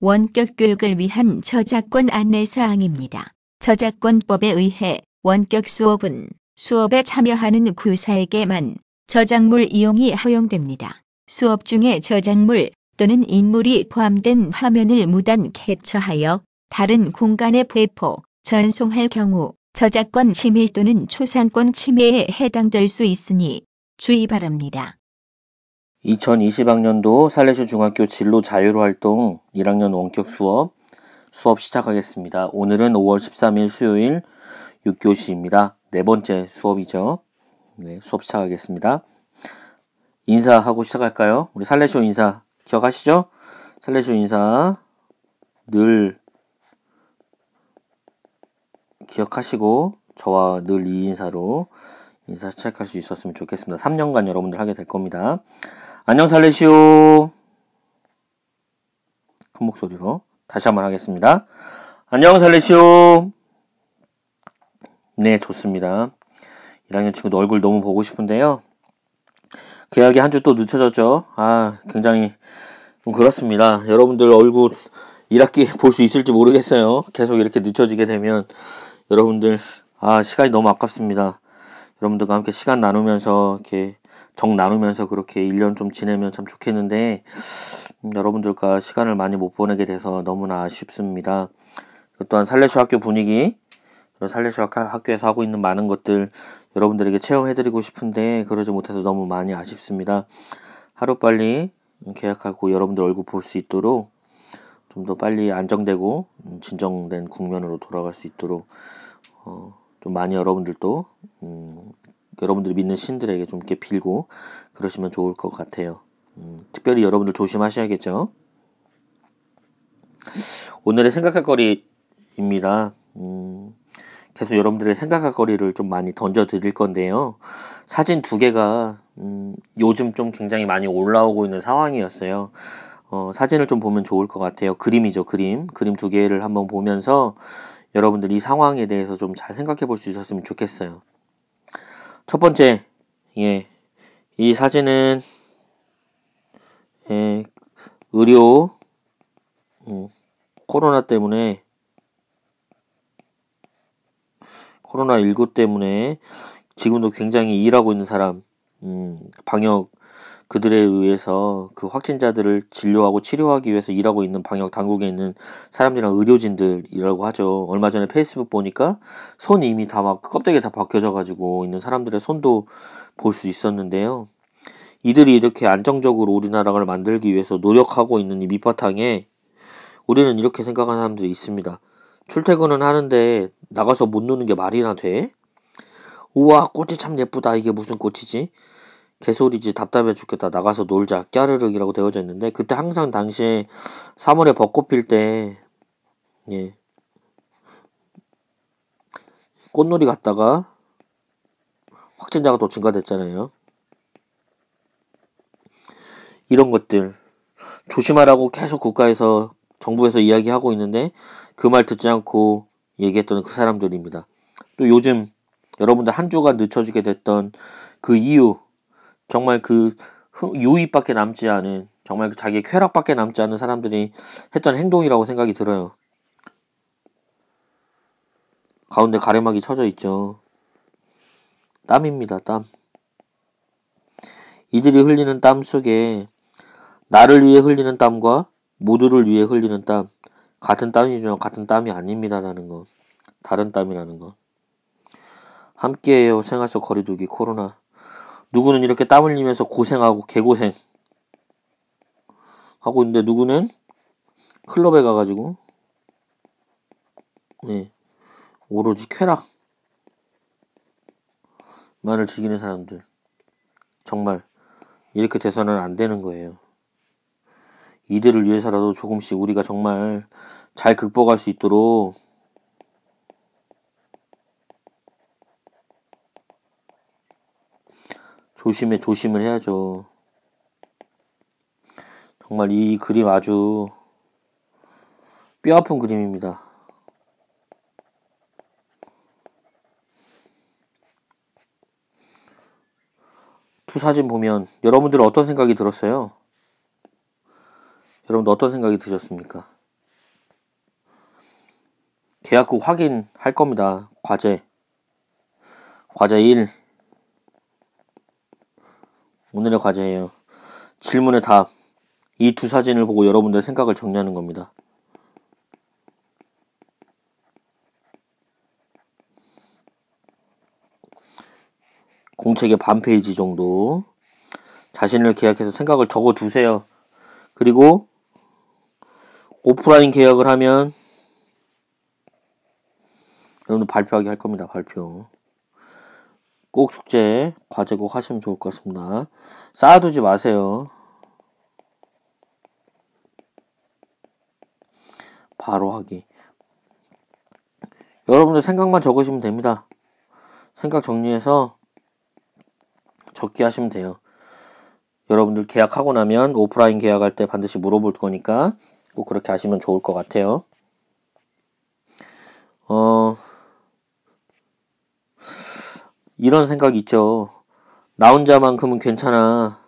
원격 교육을 위한 저작권 안내사항입니다. 저작권법에 의해 원격 수업은 수업에 참여하는 교사에게만 저작물 이용이 허용됩니다. 수업 중에 저작물 또는 인물이 포함된 화면을 무단 캡처하여 다른 공간에 배포, 전송할 경우 저작권 침해 또는 초상권 침해에 해당될 수 있으니 주의 바랍니다. 2020학년도 살레슈 중학교 진로 자율활동 1학년 원격 수업 시작하겠습니다. 오늘은 5월 13일 수요일 6교시입니다. 네 번째 수업이죠. 네, 수업 시작하겠습니다. 인사하고 시작할까요? 우리 살레슈 인사 기억하시죠? 살레슈 인사 늘 기억하시고 저와 늘 이 인사로 인사 시작할 수 있었으면 좋겠습니다. 3년간 여러분들 하게 될 겁니다. 안녕 살레시오. 큰 목소리로 다시 한번 하겠습니다. 안녕 살레시오. 네, 좋습니다. 1학년 친구도 얼굴 너무 보고 싶은데요. 계약이 한 주 또 늦춰졌죠. 굉장히 좀 그렇습니다. 여러분들 얼굴 1학기 볼 수 있을지 모르겠어요. 계속 이렇게 늦춰지게 되면 여러분들 시간이 너무 아깝습니다. 여러분들과 함께 시간 나누면서 이렇게 정 나누면서 그렇게 1년 좀 지내면 참 좋겠는데 여러분들과 시간을 많이 못 보내게 돼서 너무나 아쉽습니다. 또한 살레슈 학교 분위기, 살레슈 학교에서 하고 있는 많은 것들 여러분들에게 체험해드리고 싶은데 그러지 못해서 너무 많이 아쉽습니다. 하루빨리 계약하고 여러분들 얼굴 볼 수 있도록 좀 더 빨리 안정되고 진정된 국면으로 돌아갈 수 있도록 좀 많이 여러분들도 여러분들이 믿는 신들에게 좀 이렇게 빌고 그러시면 좋을 것 같아요. 특별히 여러분들 조심하셔야겠죠. 오늘의 생각할 거리입니다. 계속 여러분들의 생각할 거리를 좀 많이 던져 드릴 건데요. 사진 2개가 요즘 좀 굉장히 많이 올라오고 있는 상황이었어요. 사진을 좀 보면 좋을 것 같아요. 그림이죠, 그림 2개를 한번 보면서 여러분들 이 상황에 대해서 좀 잘 생각해 볼 수 있었으면 좋겠어요. 첫 번째, 이 사진은 의료 코로나19 때문에 지금도 굉장히 일하고 있는 사람, 방역 그들에 의해서 그 확진자들을 진료하고 치료하기 위해서 일하고 있는 방역 당국에 있는 사람들이랑 의료진들이라고 하죠. 얼마 전에 페이스북 보니까 손이 이미 다 막 껍데기 다 벗겨져 가지고 있는 사람들의 손도 볼 수 있었는데요. 이들이 이렇게 안정적으로 우리나라를 만들기 위해서 노력하고 있는 이 밑바탕에 우리는 이렇게 생각하는 사람들이 있습니다. 출퇴근은 하는데 나가서 못 노는 게 말이나 돼? 우와, 꽃이 참 예쁘다. 이게 무슨 꽃이지? 개소리지, 답답해 죽겠다, 나가서 놀자, 까르륵이라고 되어져 있는데, 그때 항상 당시에 3월에 벚꽃 필 때 꽃놀이 갔다가 확진자가 또 증가됐잖아요. 이런 것들 조심하라고 계속 국가에서, 정부에서 이야기하고 있는데 그 말 듣지 않고 얘기했던 그 사람들입니다. 또 요즘 여러분들 한 주간 늦춰지게 됐던 그 이유, 정말 그 유의밖에 남지 않은, 정말 자기의 쾌락밖에 남지 않은 사람들이 했던 행동이라고 생각이 들어요. 가운데 가래막이 쳐져 있죠. 땀입니다, 땀. 이들이 흘리는 땀 속에 나를 위해 흘리는 땀과 모두를 위해 흘리는 땀, 같은 땀이지만 같은 땀이 아닙니다라는 거, 다른 땀이라는 거. 함께해요, 생활 속 거리두기, 코로나. 누구는 이렇게 땀 흘리면서 고생하고 개고생 하고 있는데, 누구는 클럽에 가가지고 오로지 쾌락만을 즐기는 사람들. 정말 이렇게 돼서는 안 되는 거예요. 이들을 위해서라도 조금씩 우리가 정말 잘 극복할 수 있도록 조심을 해야죠. 정말 이 그림 아주 뼈아픈 그림입니다. 두 사진 보면 여러분들은 어떤 생각이 들었어요? 여러분들 어떤 생각이 드셨습니까? 계약국 확인할 겁니다. 과제 1. 오늘의 과제예요. 질문의 답. 이 두 사진을 보고 여러분들의 생각을 정리하는 겁니다. 공책의 반 페이지 정도 자신을 계약해서 생각을 적어 두세요. 그리고 오프라인 계약을 하면 여러분들 발표하기 할 겁니다. 발표. 꼭 숙제, 과제 꼭 하시면 좋을 것 같습니다. 쌓아두지 마세요. 바로 하기. 여러분들 생각만 적으시면 됩니다. 생각 정리해서 적기 하시면 돼요. 여러분들 계약하고 나면 오프라인 계약할 때 반드시 물어볼 거니까 꼭 그렇게 하시면 좋을 것 같아요. 이런 생각 있죠. 나 혼자만큼은 괜찮아.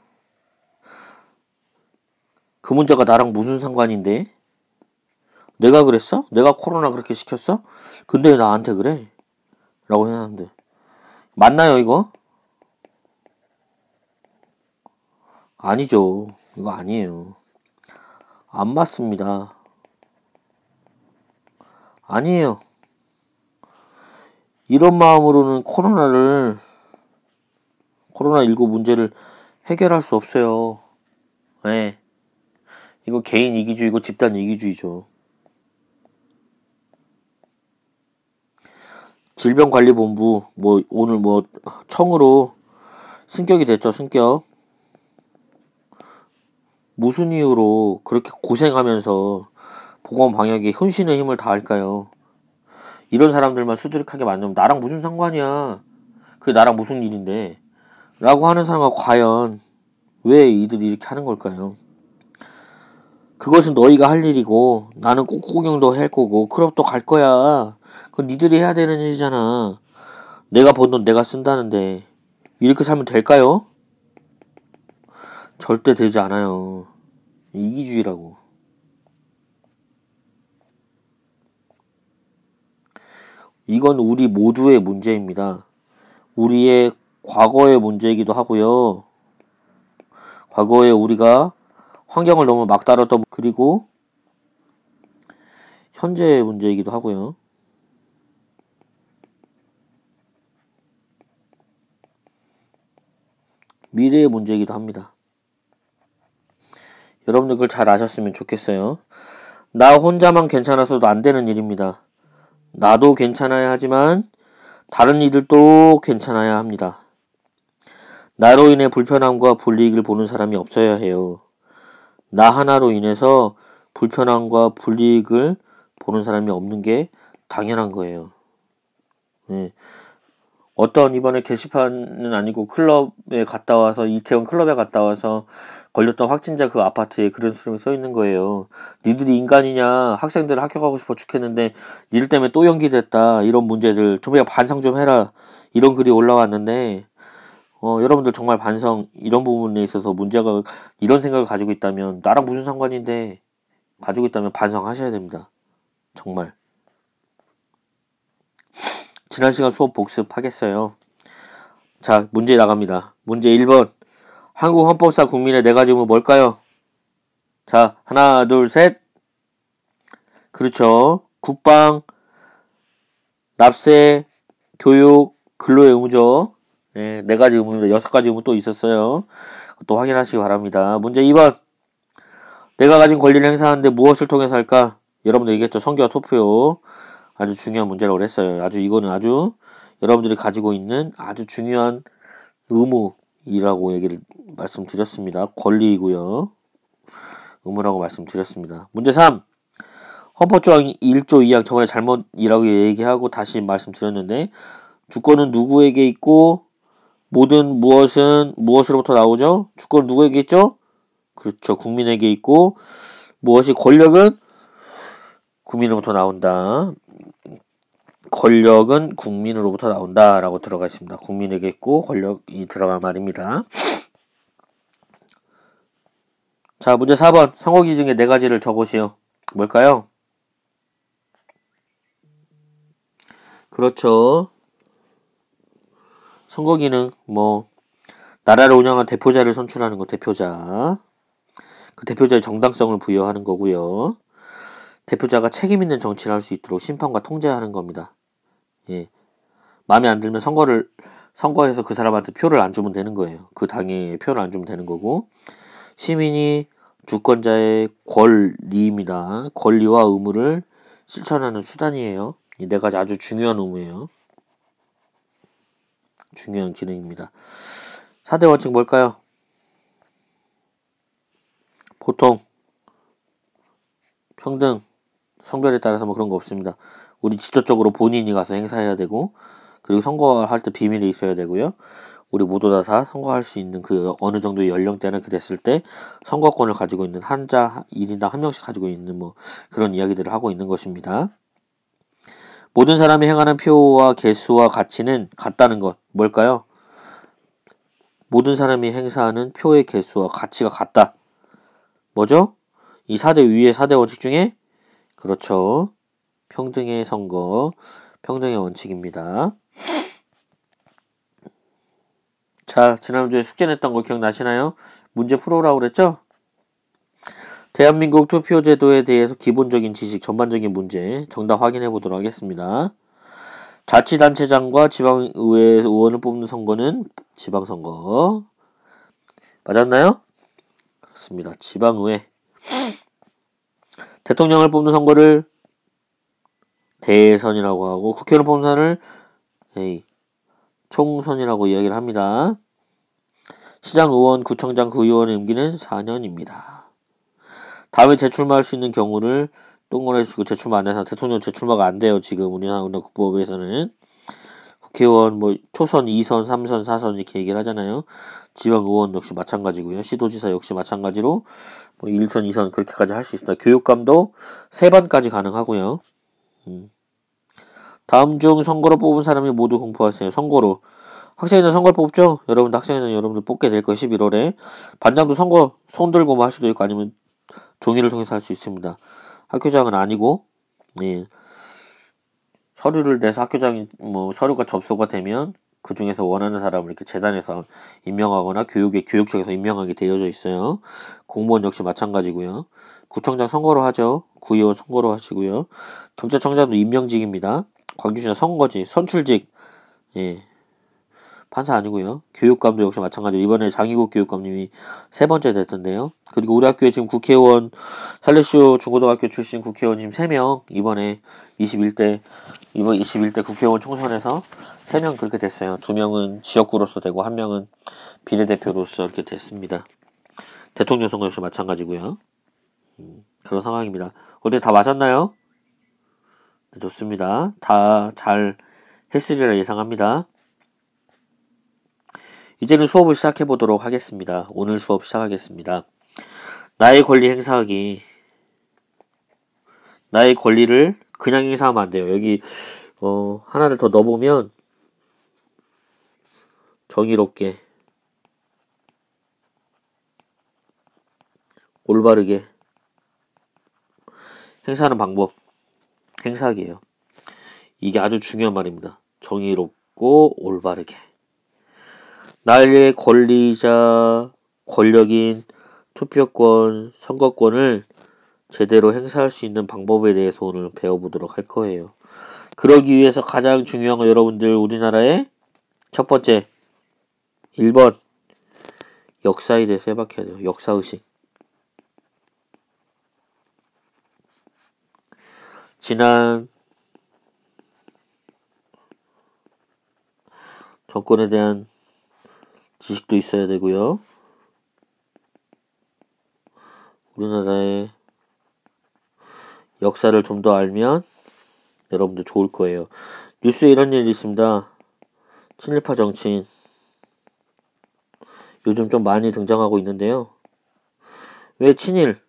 그 문제가 나랑 무슨 상관인데? 내가 그랬어? 내가 코로나 그렇게 시켰어? 근데 왜 나한테 그래? 라고 생각하는데 맞나요 이거? 아니죠. 이거 아니에요. 안 맞습니다. 아니에요. 이런 마음으로는 코로나19 문제를 해결할 수 없어요. 네. 이거 개인 이기주의고 집단 이기주의죠. 질병관리본부 오늘 청으로 승격이 됐죠. 승격. 무슨 이유로 그렇게 고생하면서 보건 방역에 혼신의 힘을 다할까요? 이런 사람들만 수두룩하게 만들면 나랑 무슨 상관이야. 그게 나랑 무슨 일인데. 라고 하는 사람과 과연 왜 이들이 이렇게 하는 걸까요? 그것은 너희가 할 일이고 나는 꽃 구경도 할 거고 클럽도 갈 거야. 그건 니들이 해야 되는 일이잖아. 내가 번 돈 내가 쓴다는데 이렇게 살면 될까요? 절대 되지 않아요. 이기주의라고. 이건 우리 모두의 문제입니다. 우리의 과거의 문제이기도 하고요. 과거에 우리가 환경을 너무 막 다뤘던 그리고 현재의 문제이기도 하고요. 미래의 문제이기도 합니다. 여러분들 그걸 잘 아셨으면 좋겠어요. 나 혼자만 괜찮아서도 안 되는 일입니다. 나도 괜찮아야 하지만 다른 이들도 괜찮아야 합니다. 나로 인해 불편함과 불이익을 보는 사람이 없어야 해요. 나 하나로 인해서 불편함과 불이익을 보는 사람이 없는 게 당연한 거예요. 네. 어떤 이번에 게시판은 아니고 클럽에 갔다 와서 이태원 클럽에 갔다 와서 걸렸던 확진자 그 아파트에 그런 수름이 써 있는 거예요. 니들이 인간이냐? 학생들 학교 가고 싶어 죽겠는데 니들 때문에 또 연기됐다. 이런 문제들 좀 그냥 반성 좀 해라. 이런 글이 올라왔는데 여러분들 정말 반성 이런 부분에 있어서 문제가 이런 생각을 가지고 있다면 나랑 무슨 상관인데 가지고 있다면 반성하셔야 됩니다. 정말. 지난 시간 수업 복습하겠어요. 자, 문제 나갑니다. 문제 1번. 한국 헌법사 국민의 4가지 의무 뭘까요? 자, 하나, 둘, 셋. 그렇죠. 국방, 납세, 교육, 근로의 의무죠. 네, 4가지 의무입니다. 6가지 의무 또 있었어요. 또 확인하시기 바랍니다. 문제 2번. 내가 가진 권리를 행사하는데 무엇을 통해서 할까? 여러분들 얘기했죠. 선거와 투표. 아주 중요한 문제라고 그랬어요. 이거는 아주 여러분들이 가지고 있는 아주 중요한 의무이라고 말씀드렸습니다. 권리이고요. 의무라고 말씀드렸습니다. 문제 3. 헌법조항 1조 2항 저번에 잘못이라고 얘기하고 다시 말씀드렸는데 주권은 누구에게 있고 모든 무엇은 무엇으로부터 나오죠? 주권은 누구에게 있죠? 그렇죠. 국민에게 있고 무엇이 권력은 국민으로부터 나온다. 권력은 국민으로부터 나온다 라고 들어가 있습니다. 국민에게 있고 권력이 들어갈 말입니다. 자, 문제 4번. 선거기준의 4가지를 적으시오. 뭘까요? 그렇죠. 선거 기능, 뭐, 나라를 운영한 대표자를 선출하는 거, 대표자. 그 대표자의 정당성을 부여하는 거고요. 대표자가 책임 있는 정치를 할 수 있도록 심판과 통제하는 겁니다. 예. 마음에 안 들면 선거에서 그 사람한테 표를 안 주면 되는 거예요. 그 당에 표를 안 주면 되는 거고. 시민이 주권자의 권리입니다. 권리와 의무를 실천하는 수단이에요. 이 네 가지 아주 중요한 의무예요. 중요한 기능입니다. 4대 원칙 뭘까요? 보통 평등, 성별에 따라서 뭐 그런 거 없습니다. 우리 직접적으로 본인이 가서 행사해야 되고, 그리고 선거할 때 비밀이 있어야 되고요. 우리 모두 다 선거할 수 있는 그 어느 정도의 연령대는 그 됐을 때 선거권을 가지고 있는 1인당 1명씩 가지고 있는 뭐 그런 이야기들을 하고 있는 것입니다. 모든 사람이 행하는 표와 개수와 가치는 같다는 것. 뭘까요? 모든 사람이 행사하는 표의 개수와 가치가 같다. 뭐죠? 이 4대 위의 4대 원칙 중에 그렇죠. 평등의 선거, 평등의 원칙입니다. 자, 지난주에 숙제 냈던 거 기억나시나요? 문제 풀어오라고 그랬죠? 대한민국 투표제도에 대해서 기본적인 지식, 전반적인 문제, 정답 확인해 보도록 하겠습니다. 자치단체장과 지방의회 의원을 뽑는 선거는 지방선거. 맞았나요? 그렇습니다. 지방의회. 대통령을 뽑는 선거를 대선이라고 하고 국회의원을 뽑는 선거를 총선이라고 이야기를 합니다. 시장 의원, 구청장, 구의원의 임기는 4년입니다. 다음에 재출마할 수 있는 경우를 동그라주고 재출마 안 해서 대통령 재출마가 안 돼요. 지금 우리나라 국법에서는 국회의원 뭐 초선, 2선, 3선, 4선 이렇게 얘기를 하잖아요. 지방 의원 역시 마찬가지고요. 시도지사 역시 마찬가지로 뭐 1선, 2선 그렇게까지 할 수 있습니다. 교육감도 3번까지 가능하고요. 다음 중 선거로 뽑은 사람이 모두 공포하세요. 선거로. 학생회장 선거 뽑죠? 여러분들 학생회장 여러분들 뽑게 될 거예요. 11월에. 반장도 선거 손 들고 뭐 할 수도 있고 아니면 종이를 통해서 할 수 있습니다. 학교장은 아니고 예. 서류를 내서 학교장이 뭐 서류가 접수가 되면 그 중에서 원하는 사람을 이렇게 재단에서 임명하거나 교육청에서 임명하게 되어져 있어요. 공무원 역시 마찬가지고요. 구청장 선거로 하죠. 구의원 선거로 하시고요. 경찰청장도 임명직입니다. 광주시는 선거직, 선출직. 예. 판사 아니고요. 교육감도 역시 마찬가지로 이번에 장희국 교육감님이 3번째 됐던데요. 그리고 우리 학교에 지금 국회의원 살레시오 중고등학교 출신 국회의원 지금 3명 이번 21대 국회의원 총선에서 3명 그렇게 됐어요. 2명은 지역구로서 되고 1명은 비례대표로서 이렇게 됐습니다. 대통령 선거 역시 마찬가지고요. 그런 상황입니다. 어때 다 맞았나요? 네, 좋습니다. 다 잘 했으리라 예상합니다. 이제는 수업을 시작해 보도록 하겠습니다. 오늘 수업 시작하겠습니다. 나의 권리 행사하기. 나의 권리를 그냥 행사하면 안 돼요. 여기 하나를 더 넣어보면 정의롭게 올바르게 행사하는 방법 행사하기예요. 이게 아주 중요한 말입니다. 정의롭고 올바르게 나의 권리자 권력인 투표권, 선거권을 제대로 행사할 수 있는 방법에 대해서 오늘 배워보도록 할 거예요. 그러기 위해서 가장 중요한 거 여러분들 우리나라의 첫 번째 1번 역사에 대해서 해박해야 돼요. 역사의식. 지난 정권에 대한 지식도 있어야 되고요. 우리나라의 역사를 좀 더 알면 여러분들 좋을 거예요. 뉴스에 이런 일이 있습니다. 친일파 정치인 요즘 좀 많이 등장하고 있는데요. 왜 친일?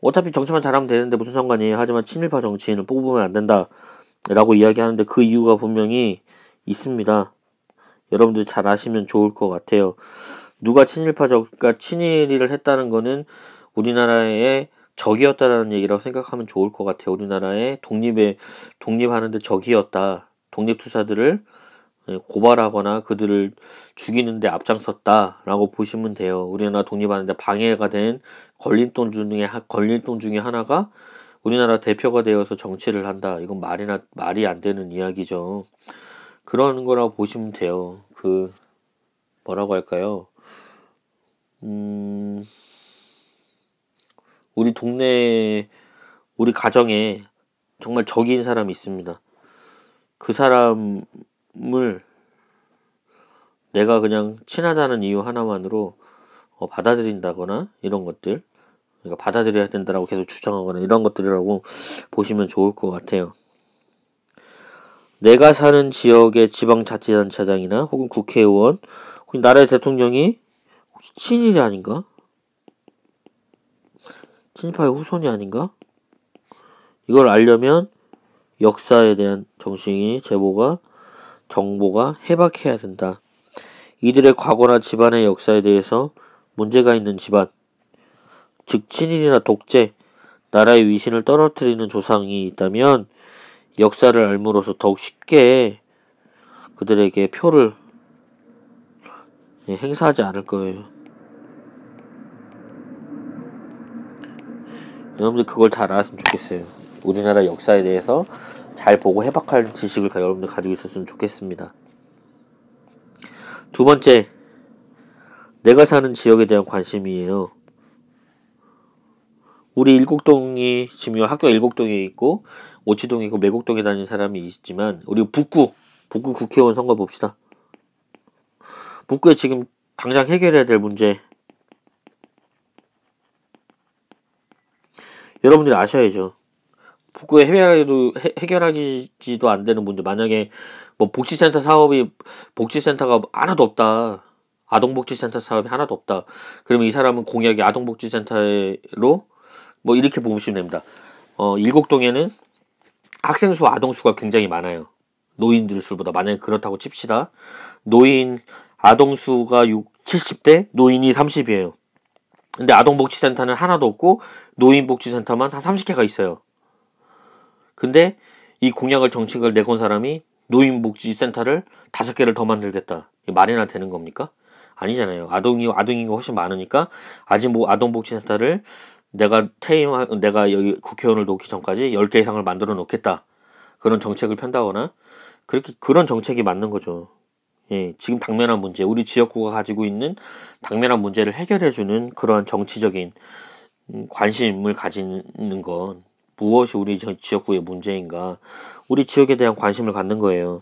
어차피 정치만 잘하면 되는데 무슨 상관이에요. 하지만 친일파 정치인을 뽑으면 안 된다 라고 이야기하는데 그 이유가 분명히 있습니다. 여러분들 잘 아시면 좋을 것 같아요. 누가 친일을 했다는 거는 우리나라의 적이었다라는 얘기라고 생각하면 좋을 것 같아요. 우리나라의 독립하는데 적이었다. 독립투사들을 고발하거나 그들을 죽이는데 앞장섰다라고 보시면 돼요. 우리나라 독립하는데 방해가 된 걸림돌 중에 하나가 우리나라 대표가 되어서 정치를 한다. 이건 말이 안 되는 이야기죠. 그런 거라고 보시면 돼요. 뭐라고 할까요? 우리 동네, 우리 가정에 정말 적인 사람이 있습니다. 그 사람을 내가 그냥 친하다는 이유 하나만으로 받아들인다거나 이런 것들, 그러니까 받아들여야 된다라고 계속 주장하거나 이런 것들이라고 보시면 좋을 것 같아요. 내가 사는 지역의 지방자치단체장이나 혹은 국회의원 혹은 나라의 대통령이 혹시 친일이 아닌가? 친일파의 후손이 아닌가? 이걸 알려면 역사에 대한 정보가 해박해야 된다. 이들의 과거나 집안의 역사에 대해서 문제가 있는 집안, 즉 친일이나 독재, 나라의 위신을 떨어뜨리는 조상이 있다면 역사를 알므로써 더욱 쉽게 그들에게 표를 행사하지 않을 거예요. 여러분들 그걸 잘 알았으면 좋겠어요. 우리나라 역사에 대해서 잘 보고 해박할 지식을 여러분들 가지고 있었으면 좋겠습니다. 두 번째, 내가 사는 지역에 대한 관심이에요. 우리 일곡동이 지금 학교가 일곡동에 있고 오치동에 있고 매곡동에 다니는 사람이 있지만 우리 북구 국회의원 선거 봅시다. 북구에 지금 당장 해결해야 될 문제 여러분들이 아셔야죠. 북구에 해결하기도 안 되는 문제. 만약에 뭐 복지센터가 하나도 없다. 아동복지센터 사업이 하나도 없다. 그러면 이 사람은 공약이 아동복지센터로 뭐 이렇게 보시면 됩니다. 일곡동에는 학생 수, 아동 수가 굉장히 많아요. 노인들 수보다. 만약에 그렇다고 칩시다. 아동 수가 70대, 노인이 30이에요. 근데 아동복지센터는 하나도 없고 노인복지센터만 한 30개가 있어요. 근데 이 정책을 내건 사람이 노인복지센터를 5개를 더 만들겠다. 말이나 되는 겁니까? 아니잖아요. 아동인가 훨씬 많으니까 아동복지센터를 내가 여기 국회의원을 놓기 전까지 10개 이상을 만들어 놓겠다. 그런 정책을 편다거나 그런 정책이 맞는 거죠. 예, 지금 당면한 문제, 우리 지역구가 가지고 있는 당면한 문제를 해결해주는 그러한 정치적인 관심을 가지는 건 무엇이 우리 지역구의 문제인가? 우리 지역에 대한 관심을 갖는 거예요.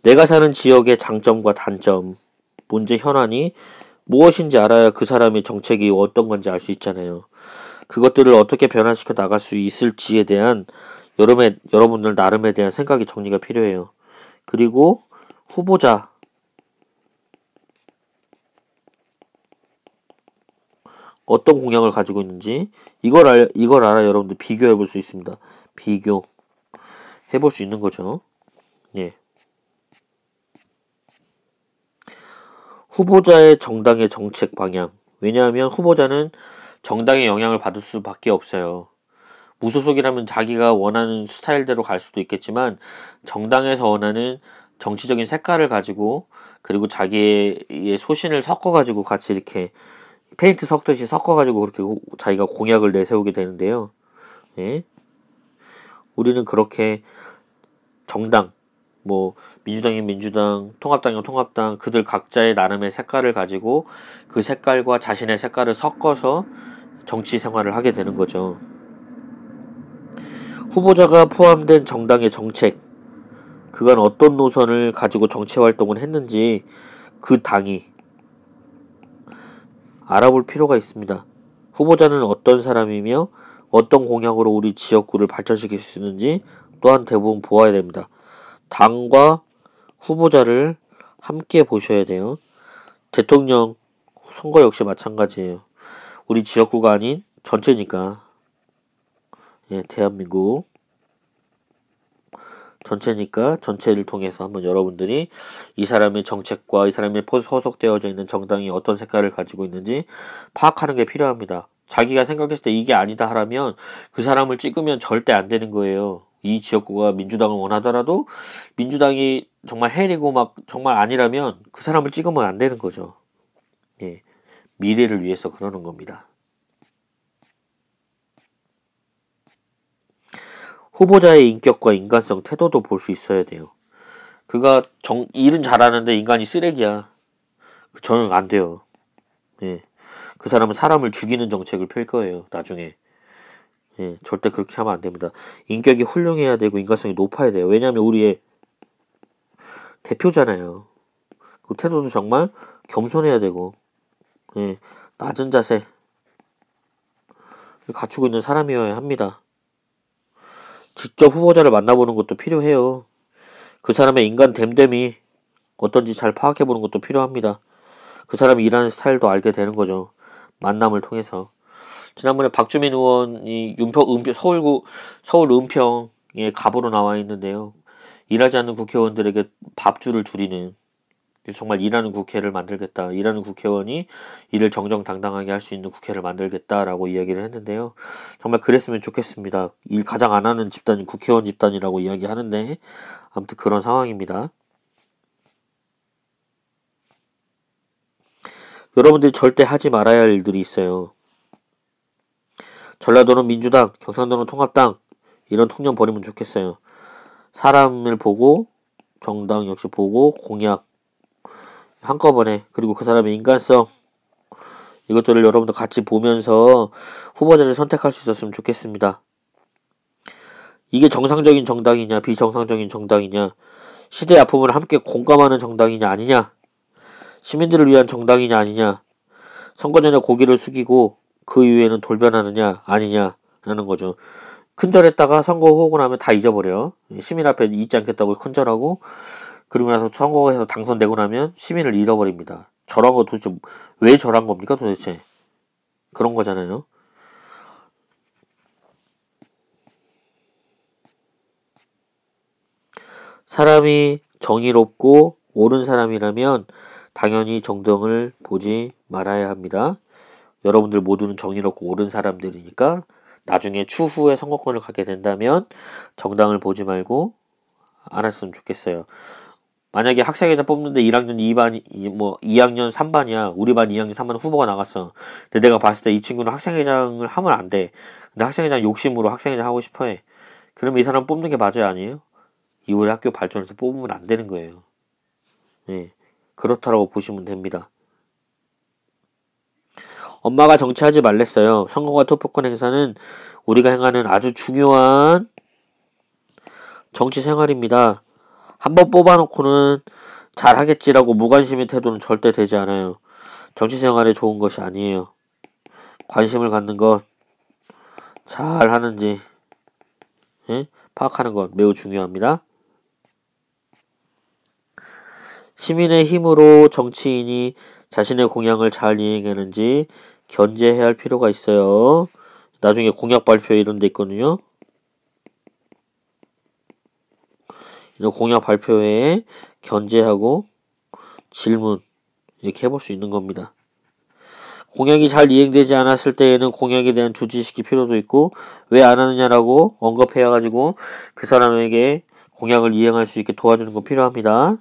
내가 사는 지역의 장점과 단점, 문제 현안이 무엇인지 알아야 그 사람의 정책이 어떤 건지 알 수 있잖아요. 그것들을 어떻게 변화시켜 나갈 수 있을지에 대한 여러분들 나름에 대한 생각이 정리가 필요해요. 그리고 후보자 어떤 공약을 가지고 있는지 이걸 알아 여러분들 비교해 볼 수 있습니다. 비교해 볼 수 있는 거죠. 예. 후보자의 정당의 정책 방향. 왜냐하면 후보자는 정당의 영향을 받을 수밖에 없어요. 무소속이라면 자기가 원하는 스타일대로 갈 수도 있겠지만 정당에서 원하는 정치적인 색깔을 가지고 그리고 자기의 소신을 섞어가지고 같이 이렇게 페인트 섞듯이 섞어가지고 그렇게 자기가 공약을 내세우게 되는데요. 예? 우리는 그렇게 정당, 민주당이면 민주당, 통합당이면 통합당, 그들 각자의 나름의 색깔을 가지고 그 색깔과 자신의 색깔을 섞어서 정치 생활을 하게 되는 거죠. 후보자가 포함된 정당의 정책, 그간 어떤 노선을 가지고 정치 활동을 했는지 그 당이 알아볼 필요가 있습니다. 후보자는 어떤 사람이며 어떤 공약으로 우리 지역구를 발전시킬 수 있는지 또한 대부분 보아야 됩니다. 당과 후보자를 함께 보셔야 돼요. 대통령 선거 역시 마찬가지예요. 우리 지역구가 아닌 전체니까. 예, 대한민국 전체니까 전체를 통해서 한번 여러분들이 이 사람의 정책과 이 사람의 소속되어져 있는 정당이 어떤 색깔을 가지고 있는지 파악하는 게 필요합니다. 자기가 생각했을 때 이게 아니다 하라면 그 사람을 찍으면 절대 안 되는 거예요. 이 지역구가 민주당을 원하더라도 민주당이 정말 헬이고 막 정말 아니라면 그 사람을 찍으면 안 되는 거죠. 예. 미래를 위해서 그러는 겁니다. 후보자의 인격과 인간성, 태도도 볼 수 있어야 돼요. 그가 일은 잘하는데 인간이 쓰레기야. 저는 안 돼요. 예. 그 사람은 사람을 죽이는 정책을 펼 거예요. 나중에. 예. 절대 그렇게 하면 안 됩니다. 인격이 훌륭해야 되고 인간성이 높아야 돼요. 왜냐하면 우리의 대표잖아요. 그 태도도 정말 겸손해야 되고, 예. 낮은 자세 갖추고 있는 사람이어야 합니다. 직접 후보자를 만나보는 것도 필요해요. 그 사람의 인간 됨됨이 어떤지 잘 파악해보는 것도 필요합니다. 그 사람이 일하는 스타일도 알게 되는 거죠. 만남을 통해서. 지난번에 박주민 의원이 서울 은평에 갑으로 나와 있는데요. 일하지 않는 국회의원들에게 밥줄을 줄이는, 정말 일하는 국회를 만들겠다. 일하는 국회의원이 일을 정정당당하게 할 수 있는 국회를 만들겠다라고 이야기를 했는데요. 정말 그랬으면 좋겠습니다. 일 가장 안 하는 집단이 국회의원 집단이라고 이야기하는데 아무튼 그런 상황입니다. 여러분들이 절대 하지 말아야 할 일들이 있어요. 전라도는 민주당, 경상도는 통합당, 이런 통념 버리면 좋겠어요. 사람을 보고, 정당 역시 보고, 공약 한꺼번에, 그리고 그 사람의 인간성, 이것들을 여러분들 같이 보면서 후보자를 선택할 수 있었으면 좋겠습니다. 이게 정상적인 정당이냐 비정상적인 정당이냐, 시대의 아픔을 함께 공감하는 정당이냐 아니냐, 시민들을 위한 정당이냐 아니냐, 선거 전에 고개를 숙이고 그 이후에는 돌변하느냐 아니냐라는 거죠. 큰절했다가 선거 오고 나면 다 잊어버려. 시민 앞에 잊지 않겠다고 큰절하고, 그리고 나서 선거에서 당선되고 나면 시민을 잃어버립니다. 저런 거 도대체 왜 저런 겁니까 도대체? 그런 거잖아요. 사람이 정의롭고 옳은 사람이라면 당연히 정당을 보지 말아야 합니다. 여러분들 모두는 정의롭고 옳은 사람들이니까 나중에 추후에 선거권을 갖게 된다면 정당을 보지 말고 안 했으면 좋겠어요. 만약에 학생회장 뽑는데 1학년 2반, 2학년 3반이야. 우리 반 2학년 3반 후보가 나갔어. 근데 내가 봤을 때 이 친구는 학생회장을 하면 안 돼. 근데 학생회장 욕심으로 학생회장 하고 싶어 해. 그러면 이 사람 뽑는 게 맞아요, 아니에요? 이후에 학교 발전해서 뽑으면 안 되는 거예요. 예. 그렇다라고 보시면 됩니다. 엄마가 정치하지 말랬어요. 선거과 투표권 행사는 우리가 행하는 아주 중요한 정치 생활입니다. 한번 뽑아놓고는 잘하겠지라고 무관심의 태도는 절대 되지 않아요. 정치 생활에 좋은 것이 아니에요. 관심을 갖는 것, 잘 하는지 파악하는 것 매우 중요합니다. 시민의 힘으로 정치인이 자신의 공약을 잘 이행하는지 견제해야 할 필요가 있어요. 나중에 공약 발표 이런 데 있거든요. 이런 공약 발표회에 견제하고 질문 이렇게 해볼 수 있는 겁니다. 공약이 잘 이행되지 않았을 때에는 공약에 대한 주지식이 필요도 있고, 왜 안 하느냐라고 언급해가지고 그 사람에게 공약을 이행할 수 있게 도와주는 거 필요합니다.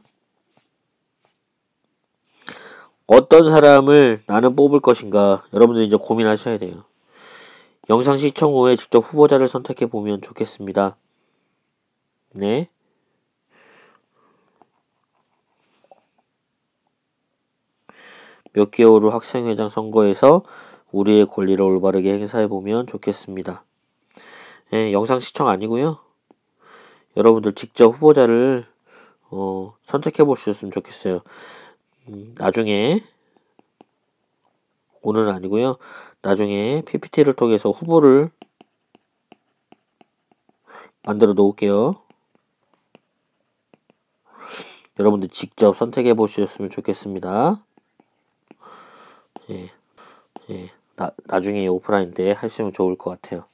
어떤 사람을 나는 뽑을 것인가, 여러분들이 이제 고민하셔야 돼요. 영상 시청 후에 직접 후보자를 선택해 보면 좋겠습니다. 네. 몇 개월 후 학생회장 선거에서 우리의 권리를 올바르게 행사해보면 좋겠습니다. 예, 영상 시청 아니고요. 여러분들 직접 후보자를 선택해 보셨으면 좋겠어요. 나중에, 오늘은 아니고요. 나중에 PPT를 통해서 후보를 만들어 놓을게요. 여러분들 직접 선택해 보셨으면 좋겠습니다. 나중에 오프라인 때 하시면 좋을 것 같아요.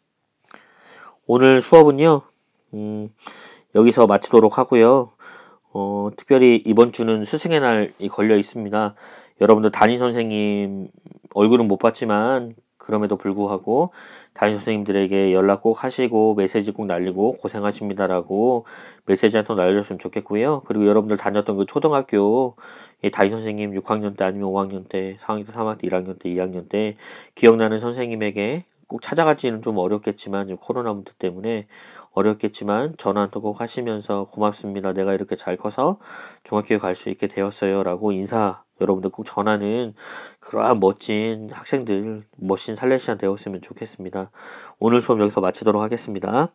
오늘 수업은요, 여기서 마치도록 하고요. 특별히 이번 주는 스승의 날이 걸려 있습니다. 여러분들 담임 선생님 얼굴은 못 봤지만 그럼에도 불구하고 담임 선생님들에게 연락 꼭 하시고 메시지 꼭 날리고 고생하십니다라고 메시지 한 통 날려줬으면 좋겠고요. 그리고 여러분들 다녔던 그 초등학교 담임 선생님 6학년 때 아니면 5학년 때, 4학년 때, 3학년 때, 1학년 때, 2학년 때 기억나는 선생님에게 꼭 찾아가지는 좀 어렵겠지만 지금 코로나 문제 때문에 어렵겠지만 전화 한 통 꼭 하시면서 고맙습니다. 내가 이렇게 잘 커서 중학교에 갈 수 있게 되었어요. 라고 인사 여러분들 꼭 전하는 그러한 멋진 학생들, 멋진 살레시안 되었으면 좋겠습니다. 오늘 수업 여기서 마치도록 하겠습니다.